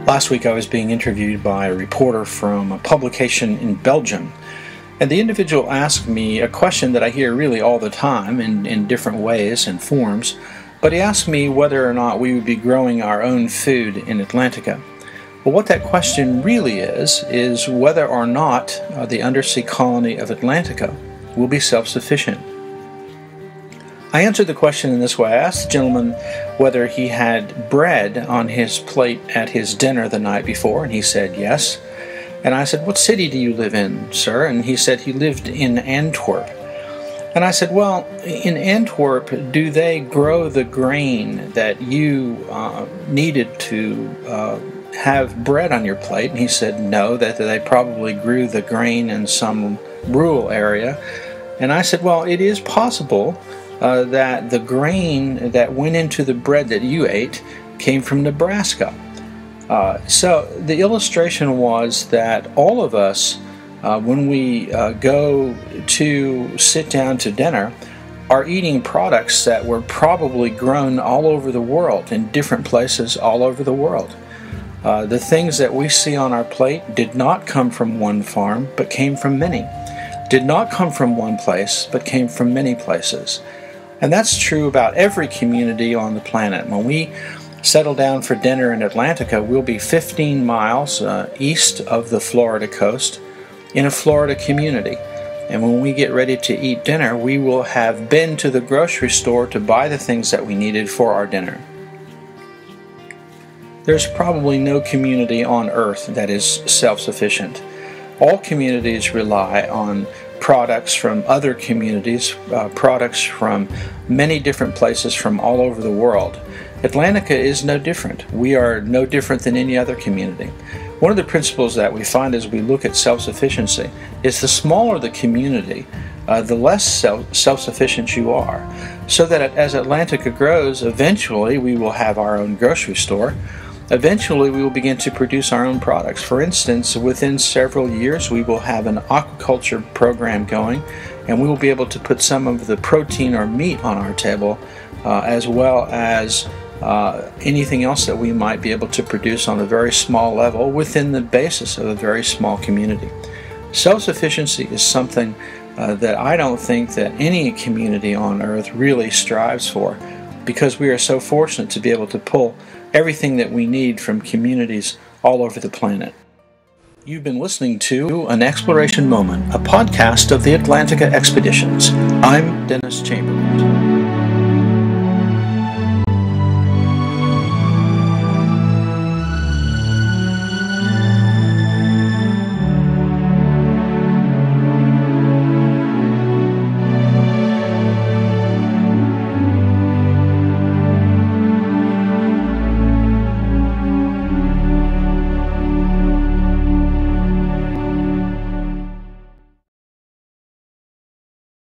Last week I was being interviewed by a reporter from a publication in Belgium, and the individual asked me a question that I hear really all the time in different ways and forms, but he asked me whether or not we would be growing our own food in Atlantica. Well, what that question really is whether or not the undersea colony of Atlantica will be self-sufficient. I answered the question in this way. I asked the gentleman whether he had bread on his plate at his dinner the night before, and he said yes. And I said, "What city do you live in, sir?" And he said he lived in Antwerp. And I said, "Well, in Antwerp, do they grow the grain that you needed to have bread on your plate?" And he said no, that they probably grew the grain in some rural area. And I said, "Well, it is possible that the grain that went into the bread that you ate came from Nebraska." So the illustration was that all of us, when we go to sit down to dinner, are eating products that were probably grown all over the world, in different places all over the world. The things that we see on our plate did not come from one farm, but came from many. Did not come from one place, but came from many places. And that's true about every community on the planet. When we settle down for dinner in Atlantica, we'll be 15 miles east of the Florida coast in a Florida community. And when we get ready to eat dinner, we will have been to the grocery store to buy the things that we needed for our dinner. There's probably no community on earth that is self-sufficient. All communities rely on products from other communities, products from many different places from all over the world. Atlantica is no different. We are no different than any other community. One of the principles that we find as we look at self-sufficiency is the smaller the community, the less self-sufficient you are. So that as Atlantica grows, eventually we will have our own grocery store. Eventually we will begin to produce our own products. For instance, within several years we will have an aquaculture program going, and we will be able to put some of the protein or meat on our table, as well as anything else that we might be able to produce on a very small level within the basis of a very small community. Self-sufficiency is something that I don't think that any community on earth really strives for, because we are so fortunate to be able to pull everything that we need from communities all over the planet. You've been listening to An Exploration Moment, a podcast of the Atlantica Expeditions. I'm Dennis Chamberlain.